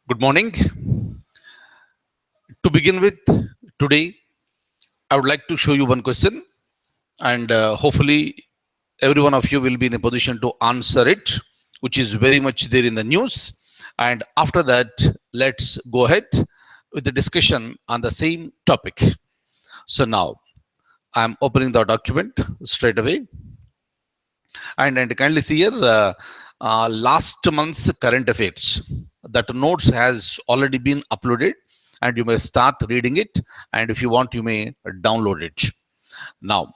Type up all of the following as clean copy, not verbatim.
Good morning. To begin with, today I would like to show you one question, and hopefully, every one of you will be in a position to answer it, which is very much there in the news. And after that, let's go ahead with the discussion on the same topic. So, now I'm opening the document straight away, and kindly see here last month's current affairs. That notes has already been uploaded, and you may start reading it, and if you want you may download it now.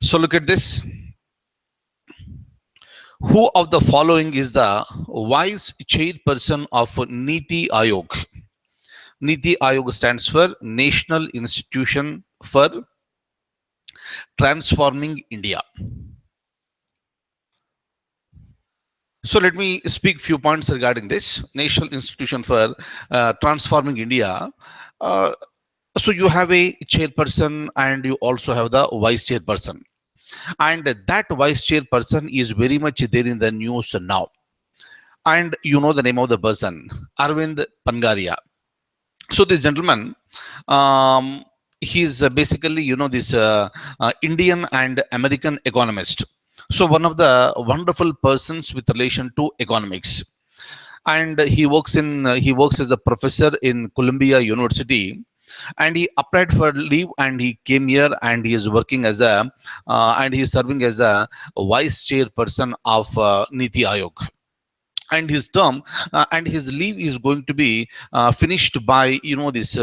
So look at this. Who of the following is the vice chairperson of NITI Aayog? NITI Aayog stands for National Institution for Transforming India. So let me speak few points regarding this National Institution for Transforming India. Uh, so you have a chairperson and you also have the vice chairperson, and that vice chairperson is very much there in the news now. And you know the name of the person, Arvind Pangaria. So this gentleman, he's basically this Indian and American economist. So one of the wonderful persons with relation to economics, and he works as a professor in Columbia University, and he applied for leave and he came here, and he is working as a and he is serving as the vice chairperson of Niti Aayog. And his term and his leave is going to be finished by this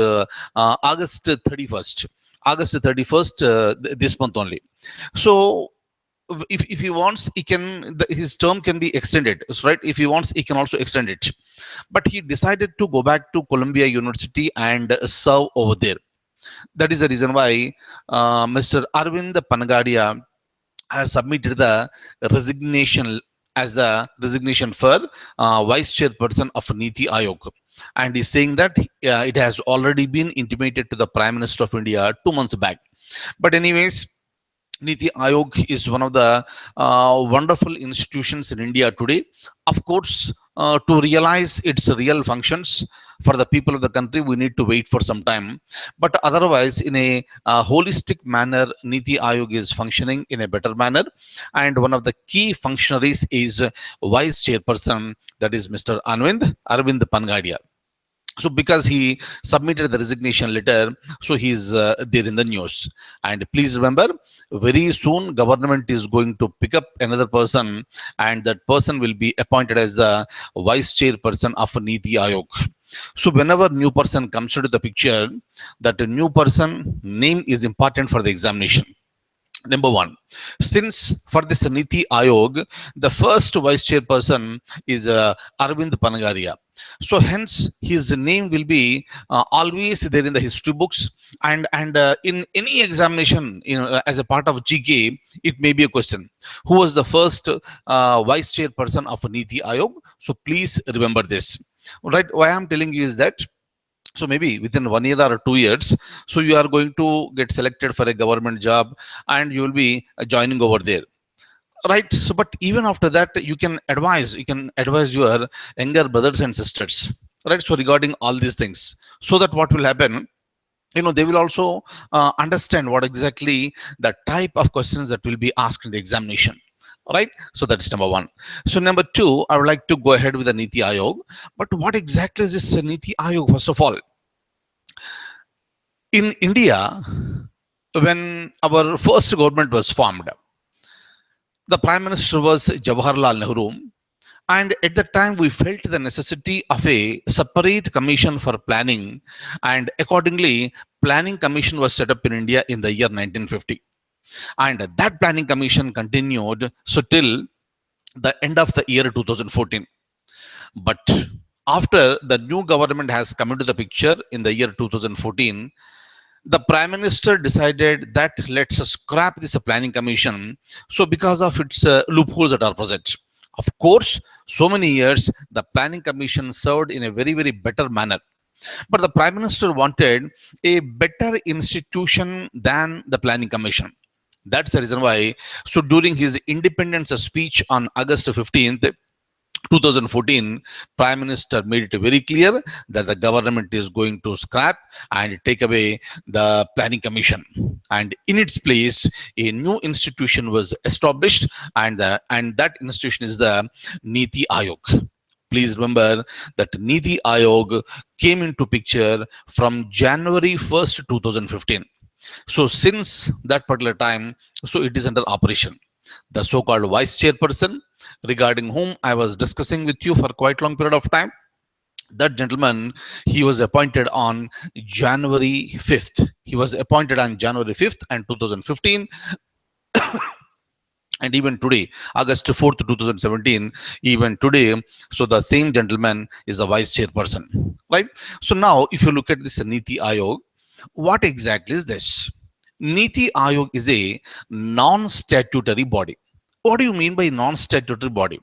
August 31st. August 31st, this month only. So if he wants, he can his term can be extended, right? If he wants, he can also extend it, but he decided to go back to Columbia University and serve over there. That is the reason why Mr. Arvind Panagadia has submitted the resignation as the resignation for vice chairperson of Niti Aayog, and he's saying that it has already been intimated to the Prime Minister of India 2 months back. But anyways, Niti Aayog is one of the wonderful institutions in India today. Of course, to realize its real functions for the people of the country, we need to wait for some time. But otherwise, in a holistic manner, Niti Aayog is functioning in a better manner. And one of the key functionaries is vice chairperson, that is Mr. Arvind Pangadia. So because he submitted the resignation letter, so he's there in the news. And please remember, very soon government is going to pick up another person, and that person will be appointed as the vice chairperson of Niti Aayog. So whenever new person comes into the picture, that new person name is important for the examination. Number one, since for this Niti Aayog, the first vice chairperson is Arvind Panagaria. So hence his name will be always there in the history books, and in any examination, as a part of GK, it may be a question: who was the first vice chairperson of Niti Aayog? So please remember this. Right? Why I'm telling you is that, so maybe within 1 year or 2 years, so you are going to get selected for a government job, and you will be joining over there, right? So but even after that, you can advise your younger brothers and sisters, right? So regarding all these things, so that what will happen, they will also understand what exactly the type of questions that will be asked in the examination. Right, so that's number one. So number two, I would like to go ahead with the Niti Aayog. But what exactly is this Niti Aayog? First of all, in India, when our first government was formed, the Prime Minister was Jawaharlal Nehru, and at that time we felt the necessity of a separate commission for planning, and accordingly, Planning Commission was set up in India in the year 1950, and that Planning Commission continued so till the end of the year 2014. But after the new government has come into the picture in the year 2014, the Prime Minister decided that let's scrap this Planning Commission. So because of its loopholes that are present, of course, so many years the Planning Commission served in a very, very better manner. But the Prime Minister wanted a better institution than the Planning Commission. That's the reason why. So during his independence speech on August 15th, 2014, Prime Minister made it very clear that the government is going to scrap and take away the Planning Commission, and in its place, a new institution was established, and that institution is the NITI Aayog. Please remember that NITI Aayog came into picture from January 1st, 2015. So since that particular time, so it is under operation. The so-called vice chairperson, regarding whom I was discussing with you for quite long period of time, that gentleman, he was appointed on January 5th. He was appointed on January 5th and 2015, and even today, August 4th, 2017, even today, so the same gentleman is the vice chairperson, right? So now, if you look at this NITI Aayog, what exactly is this? NITI Aayog is a non-statutory body. What do you mean by non-statutory body?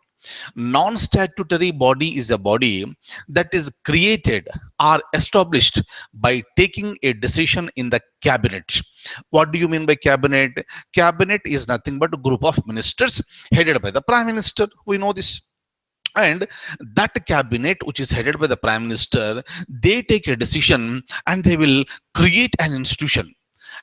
Non-statutory body is a body that is created or established by taking a decision in the cabinet. What do you mean by cabinet? Cabinet is nothing but a group of ministers headed by the prime minister. We know this. And that cabinet, which is headed by the prime minister, they take a decision and they will create an institution.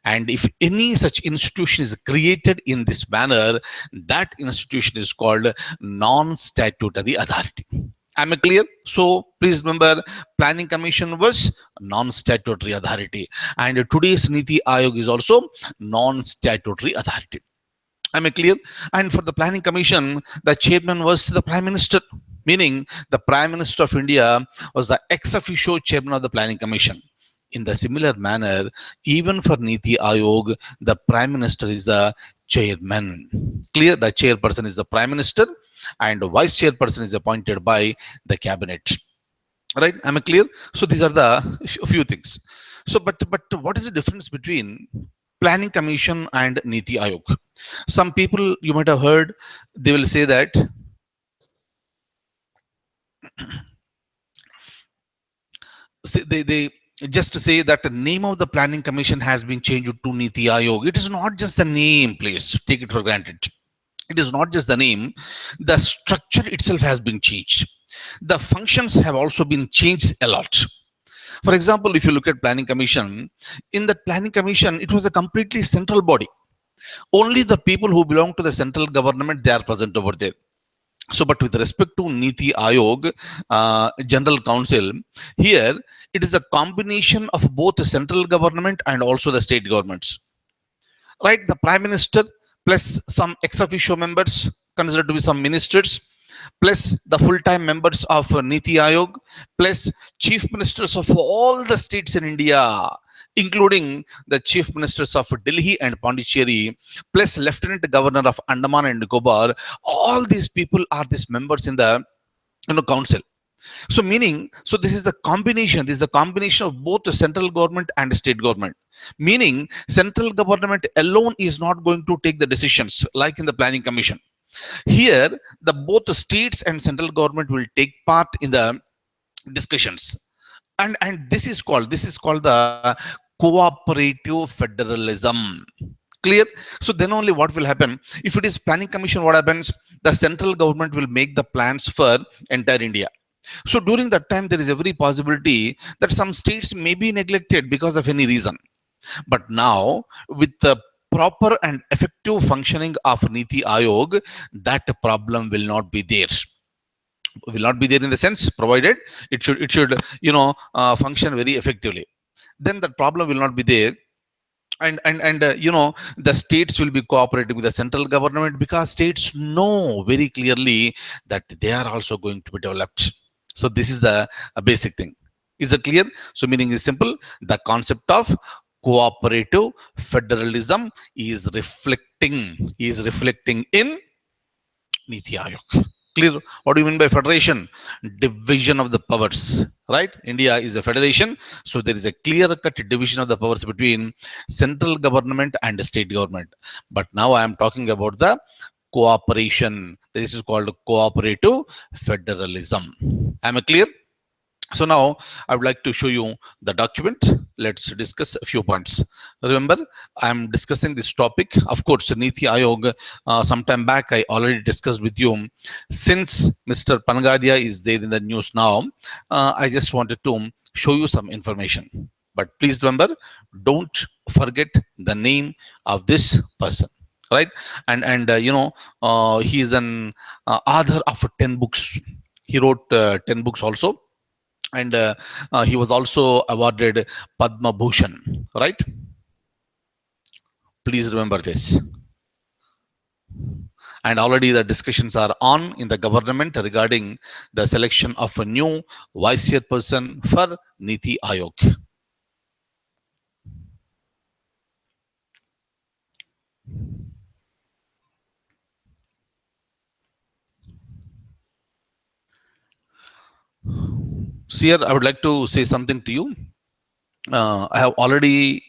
And if any such institution is created in this manner, that institution is called non-statutory authority. Am I clear? So please remember, Planning Commission was non-statutory authority, and today's NITI Aayog is also non-statutory authority. Am I clear? And for the Planning Commission, the chairman was the Prime Minister, meaning the Prime Minister of India was the ex officio chairman of the Planning Commission. In the similar manner, even for NITI Aayog, the Prime Minister is the chairman. Clear? The chairperson is the Prime Minister, and the vice chairperson is appointed by the cabinet. Right? Am I clear? So these are the few things. So, but what is the difference between Planning Commission and NITI Aayog? Some people, you might have heard, they will say that they just to say that the name of the Planning Commission has been changed to NITI Aayog. It is not just the name, please take it for granted. It is not just the name, the structure itself has been changed. The functions have also been changed a lot. For example, if you look at Planning Commission, in the Planning Commission, it was a completely central body. Only the people who belong to the central government, they are present over there. So, but with respect to NITI Aayog, General Council, here it is a combination of both the central government and also the state governments. Right? The Prime Minister plus some ex officio members considered to be some ministers, plus the full-time members of NITI Aayog, plus chief ministers of all the states in India, including the chief ministers of Delhi and Pondicherry, plus Lieutenant Governor of Andaman and Nicobar. All these people are these members in the council. So meaning, so this is the combination. This is the combination of both the central government and state government. Meaning, central government alone is not going to take the decisions like in the Planning Commission. Here, the both the states and central government will take part in the discussions, and this is called the cooperative federalism. Clear? So then only what will happen? If it is Planning Commission, what happens? The central government will make the plans for entire India. So during that time, there is every possibility that some states may be neglected because of any reason. But now, with the proper and effective functioning of NITI Aayog, that problem will not be there. Will not be there in the sense, provided it should function very effectively. Then that problem will not be there. And the states will be cooperating with the central government because states know very clearly that they are also going to be developed. So this is the basic thing. Is it clear? So meaning is simple. The concept of cooperative federalism is reflecting in NITI Aayog. Clear? What do you mean by federation? Division of the powers, right? India is a federation, so there is a clear-cut division of the powers between central government and the state government. But now I am talking about the cooperation. This is called cooperative federalism. Am I clear? So now I would like to show you the document. let's discuss a few points. Remember, I'm discussing this topic. Of course, Niti Aayog, sometime back, I already discussed with you. Since Mr. Panagadia is there in the news now, I just wanted to show you some information. But please remember, don't forget the name of this person, right? And he is an author of 10 books. He wrote 10 books also, and he was also awarded Padma Bhushan, right? Please remember this. And already the discussions are on in the government regarding the selection of a new vice chairperson for Niti Aayog. So here I would like to say something to you. I have already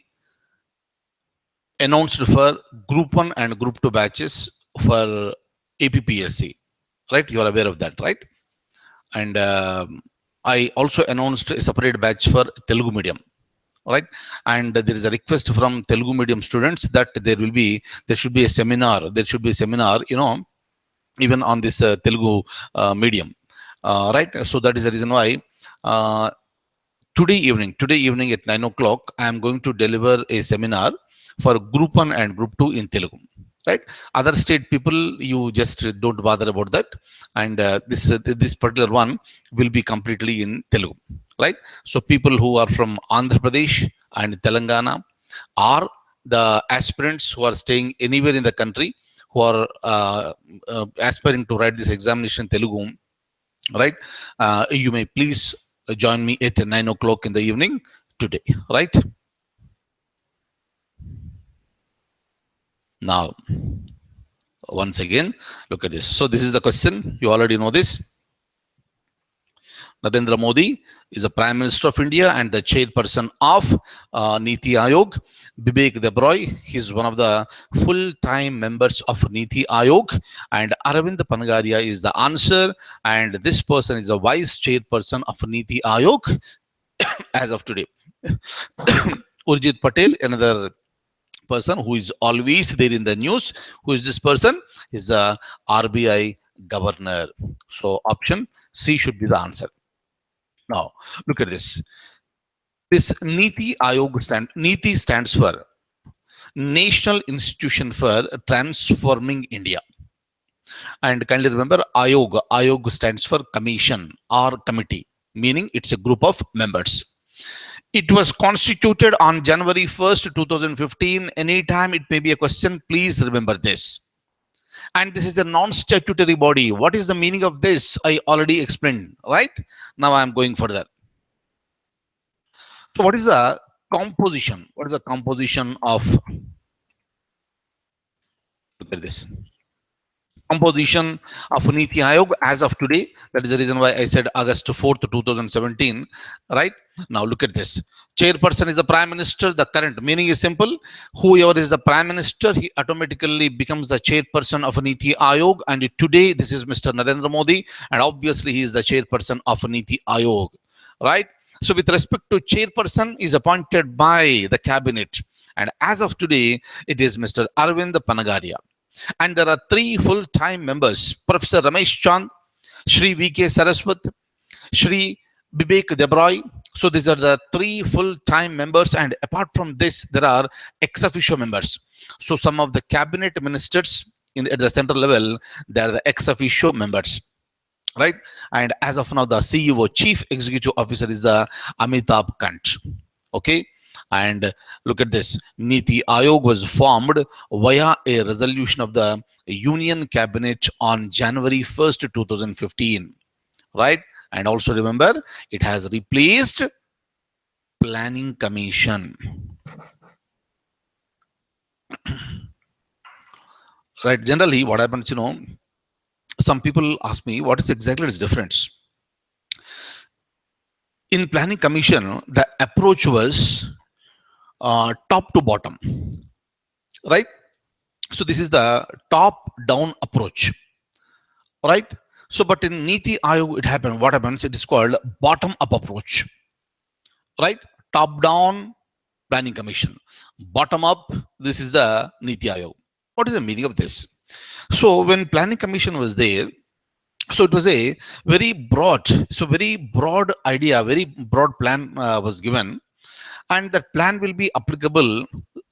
announced for Group 1 and Group 2 batches for APPSC, right? You are aware of that, right? And I also announced a separate batch for Telugu medium, right? And there is a request from Telugu medium students that there should be a seminar. There should be a seminar, even on this Telugu medium, right? So that is the reason why uh, today evening at 9 o'clock, I am going to deliver a seminar for Group 1 and Group 2 in Telugu. Right? Other state people, you just don't bother about that. And this particular one will be completely in Telugu. Right? So people who are from Andhra Pradesh and Telangana, or the aspirants who are staying anywhere in the country, who are aspiring to write this examination in Telugu, right? You may please join me at 9 o'clock in the evening today, right? Now, once again, look at this. So this is the question. You already know this. Narendra Modi is the Prime Minister of India and the chairperson of Niti Aayog. Bibek Debroy, he is one of the full-time members of Niti Aayog, and Arvind Panagaria is the answer, and this person is the vice chairperson of Niti Aayog as of today. Urjit Patel, another person who is always there in the news. Who is this person? Is the RBI governor. So option C should be the answer. Now, look at this. This Niti Aayog Niti stands for National Institution for Transforming India. And kindly remember, Aayog stands for commission or committee, meaning it's a group of members. It was constituted on January 1st, 2015. Anytime it may be a question, please remember this. And this is a non-statutory body. What is the meaning of this? I already explained, right? Now I am going further. So what is the composition? What is the composition of, look at this, composition of Niti Aayog as of today? That is the reason why I said August 4th, 2017, right? Now look at this. Chairperson is the Prime Minister. The current meaning is simple. Whoever is the Prime Minister, he automatically becomes the chairperson of Niti Aayog. And today, this is Mr. Narendra Modi. And obviously, he is the chairperson of Niti Aayog, right? So with respect to chairperson, is appointed by the cabinet. And as of today, it is Mr. Arvind Panagaria. And there are three full-time members: Professor Ramesh Chand, Shri V.K. Saraswat, Shri Bibek Debroy. So these are the three full-time members, and apart from this, there are ex-officio members. So some of the cabinet ministers at the central level, they are the ex-officio members, right? And as of now, the CEO, Chief Executive Officer, is the Amitabh Kant. Okay. And look at this. Niti Aayog was formed via a resolution of the Union Cabinet on January 1st, 2015, right? And also remember, it has replaced Planning Commission. Right? Generally, what happens, some people ask me, what is exactly its difference? In Planning Commission, the approach was top to bottom, right? So this is the top-down approach, right? So, but in Niti Aayog, it happened. What happens? It is called bottom-up approach, right? Top down, planning commission. Bottom up, this is the NITI Aayog. What is the meaning of this? So when planning commission was there, so it was a very broad idea, very broad plan was given, and that plan will be applicable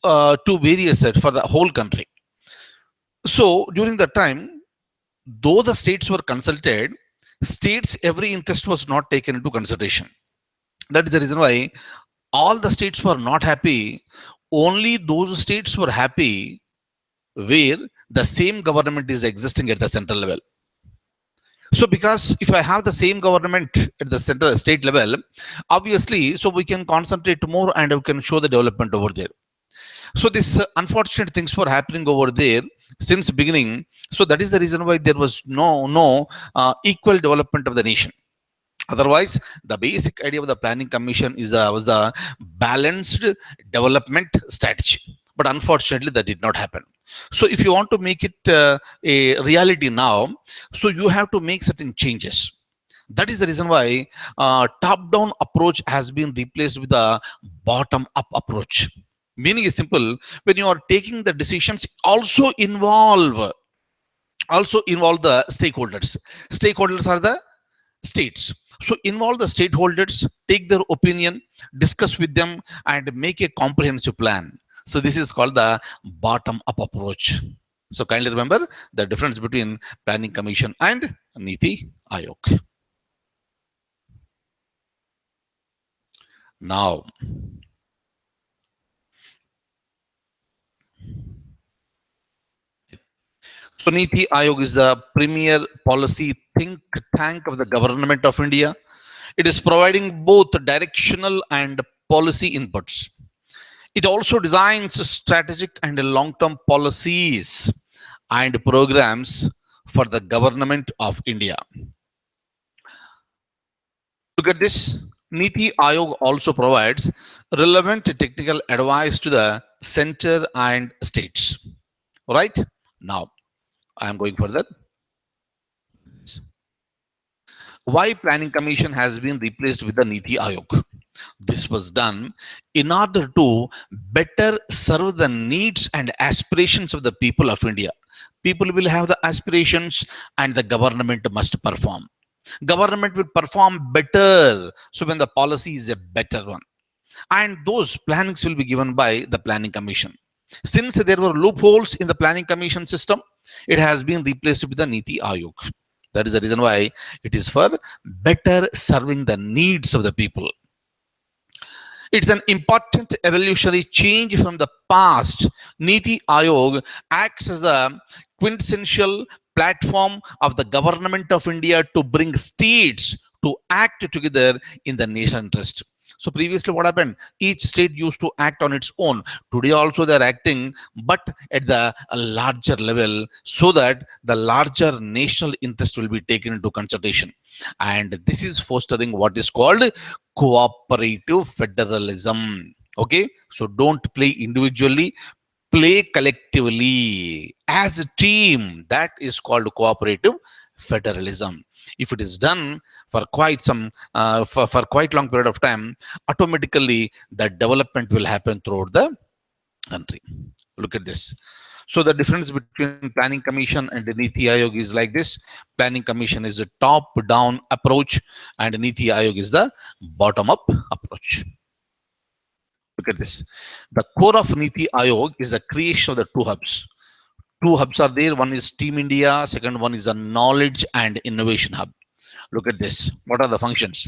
to various for the whole country. So during that time, though the states were consulted, states every interest was not taken into consideration. That is the reason why all the states were not happy. Only those states were happy where the same government is existing at the central level. So because if I have the same government at the central state level, obviously, so we can concentrate more and we can show the development over there. So this unfortunate things were happening over there since beginning. So that is the reason why there was no equal development of the nation. Otherwise, the basic idea of the planning commission is was a balanced development strategy. But unfortunately, that did not happen. So if you want to make it a reality now, so you have to make certain changes. That is the reason why top-down approach has been replaced with a bottom-up approach. Meaning is simple: when you are taking the decisions, also involve the stakeholders. Stakeholders are the states. So involve the stakeholders, take their opinion, discuss with them, and make a comprehensive plan. So this is called the bottom-up approach. So kindly remember the difference between planning commission and NITI Aayog. Now, so NITI Aayog is the premier policy think tank of the government of India. It is providing both directional and policy inputs. It also designs strategic and long-term policies and programs for the government of India. Look at this. NITI Aayog also provides relevant technical advice to the center and states. All right. Now, I am going further. Why Planning Commission has been replaced with the NITI Aayog? This was done in order to better serve the needs and aspirations of the people of India. People will have the aspirations and the government must perform. Government will perform better. So when the policy is a better one. And those plannings will be given by the Planning Commission. Since there were loopholes in the Planning Commission system, it has been replaced with the NITI Aayog. That is the reason why it is for better serving the needs of the people. It's an important evolutionary change from the past. NITI Aayog acts as the quintessential platform of the government of India to bring states to act together in the nation interest. So previously what happened? Each state used to act on its own. Today also they are acting, but at the larger level, so that the larger national interest will be taken into consideration. And this is fostering what is called cooperative federalism. Okay, so don't play individually, play collectively as a team. That is called cooperative federalism. If it is done for quite some for quite long period of time, automatically the development will happen throughout the country. Look at this. So the difference between Planning Commission and the NITI Aayog is like this. Planning Commission is the top-down approach and NITI Aayog is the bottom-up approach. Look at this. The core of NITI Aayog is the creation of the two hubs. Two hubs are there. One is Team India. Second one is a knowledge and innovation hub. Look at this. What are the functions?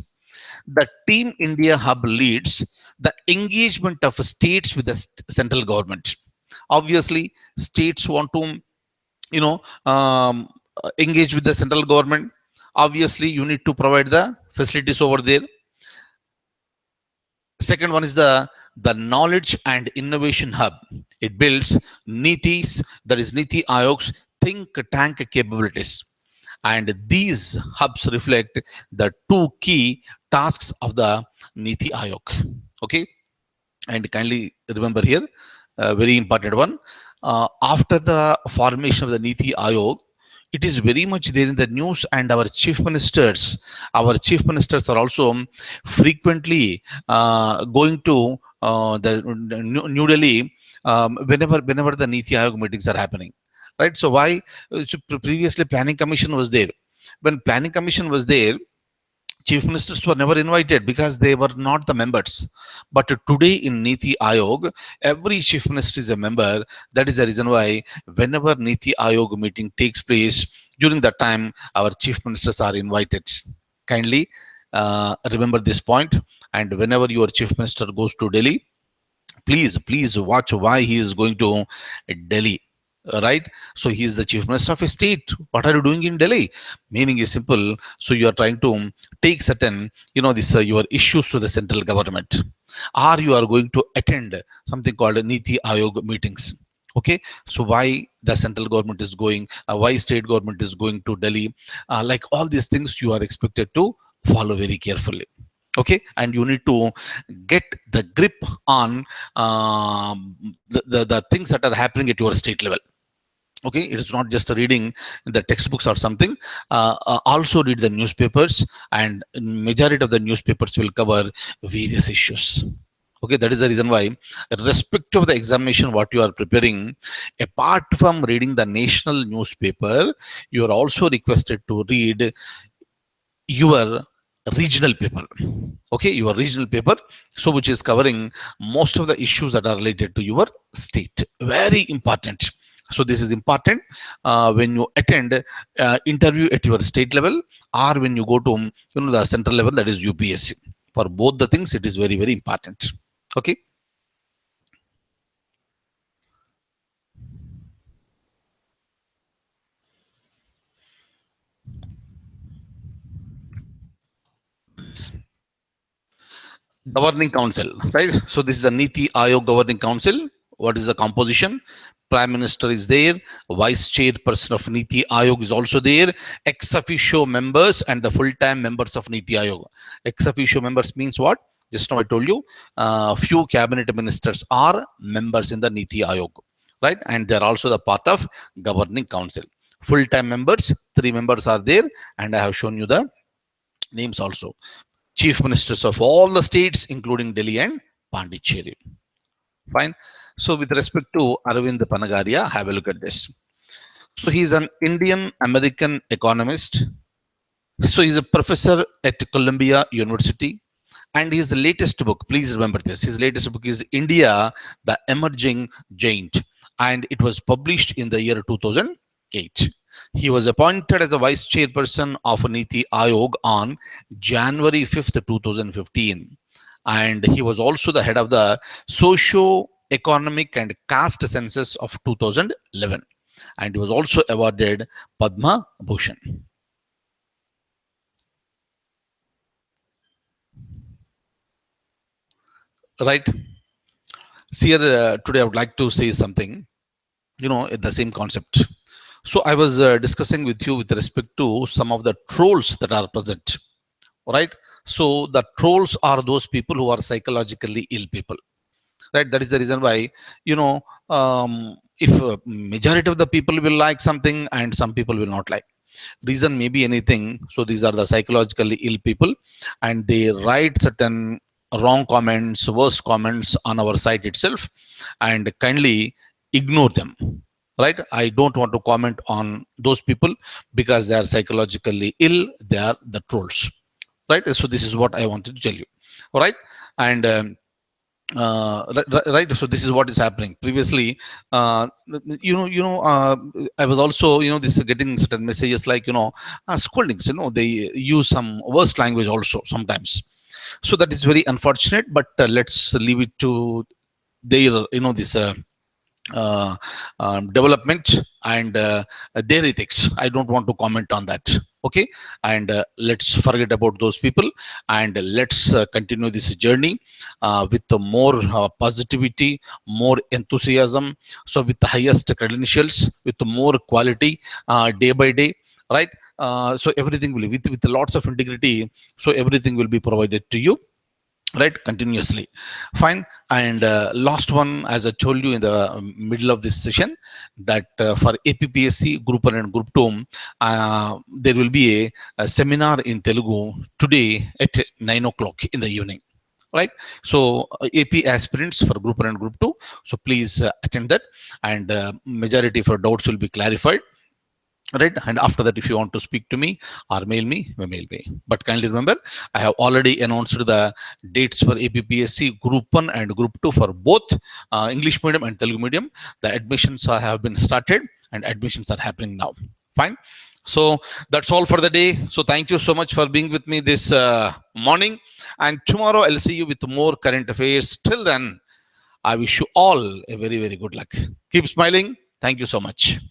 The Team India hub leads the engagement of states with the central government. Obviously, states want to, engage with the central government. Obviously, you need to provide the facilities over there. Second one is the knowledge and innovation hub. It builds NITI's, that is NITI Aayog's think tank capabilities. And these hubs reflect the two key tasks of the NITI Aayog. Okay. And kindly remember here, a very important one. After the formation of the NITI Aayog, It is very much there in the news, and our chief ministers are also frequently going to the New Delhi whenever the Niti Aayog meetings are happening, right? So why? Previously planning commission was there. When planning commission was there, chief ministers were never invited because they were not the members. But today in Niti Aayog, every chief minister is a member. That is the reason why whenever Niti Aayog meeting takes place, during that time our chief ministers are invited. Kindly remember this point. And whenever your chief minister goes to Delhi, please watch why he is going to Delhi, right? So he is the chief minister of a state. What are you doing in Delhi? Meaning is simple. So you are trying to take certain, this your issues to the central government, or you are going to attend something called Niti Aayog meetings. Okay, so why the central government is going, why state government is going to Delhi, like all these things you are expected to follow very carefully. Okay, and you need to get the grip on the things that are happening at your state level. Okay, it is not just reading the textbooks or something. Also read the newspapers, and majority of the newspapers will cover various issues. Okay, that is the reason why, irrespective of the examination what you are preparing, apart from reading the national newspaper, you are also requested to read your regional paper. Okay, your regional paper, so which is covering most of the issues that are related to your state. Very important. So this is important when you attend interview at your state level, or when you go to the central level, that is UPSC. For both the things, it is very important. Okay. Governing Council, right? So this is the Niti Aayog Governing Council. What is the composition? Prime Minister is there. Vice Chairperson of Niti Aayog is also there. Ex officio members and the full-time members of Niti Aayog. Ex officio members means what? Just now I told you, few cabinet ministers are members in the Niti Aayog, right? And they are also the part of Governing Council. Full-time members, 3 members are there, and I have shown you the names also. Chief ministers of all the states, including Delhi and Pondicherry. Fine. So, with respect to Arvind Panagaria, have a look at this. So, he's an Indian American economist. So, he's a professor at Columbia University. And his latest book, please remember this, his latest book is India, the Emerging Giant. And it was published in the year 2008. He was appointed as a vice chairperson of Niti Aayog on January 5th, 2015. And he was also the head of the socio-economic and caste census of 2011. And he was also awarded Padma Bhushan. Right. See here, today I would like to say something, the same concept. So I was discussing with you with respect to some of the trolls that are present, right? So the trolls are those people who are psychologically ill people, right? That is the reason why, if majority of the people will like something and some people will not like. Reason may be anything. So these are the psychologically ill people, and they write certain wrong comments, worst comments on our site itself, and kindly ignore them. Right? I don't want to comment on those people because they are psychologically ill. They are the trolls. Right? So this is what I wanted to tell you. All right. And right. So this is what is happening. Previously, I was also, this getting certain messages like, scoldings. They use some worse language also sometimes. So that is very unfortunate. But let's leave it to their, this. Development and their ethics. I don't want to comment on that. Okay, and let's forget about those people, and let's continue this journey with more positivity, more enthusiasm. So with the highest credentials, with more quality, day by day, right? So everything will be with lots of integrity. So everything will be provided to you. right, continuously. Fine. And last one, as I told you in the middle of this session, that for APPSC group 1 and group 2, there will be a seminar in Telugu today at 9 o'clock in the evening, right? So AP aspirants for group 1 and group 2, so please attend that, and majority of your doubts will be clarified, right? And after that, if you want to speak to me or mail me. But kindly remember, I have already announced the dates for APPSC group 1 and group 2 for both English medium and Telugu medium. The admissions have been started, and admissions are happening now. Fine. So that's all for the day. So thank you so much for being with me this morning, and tomorrow I'll see you with more current affairs. Till then, I wish you all a very, very good luck. Keep smiling. Thank you so much.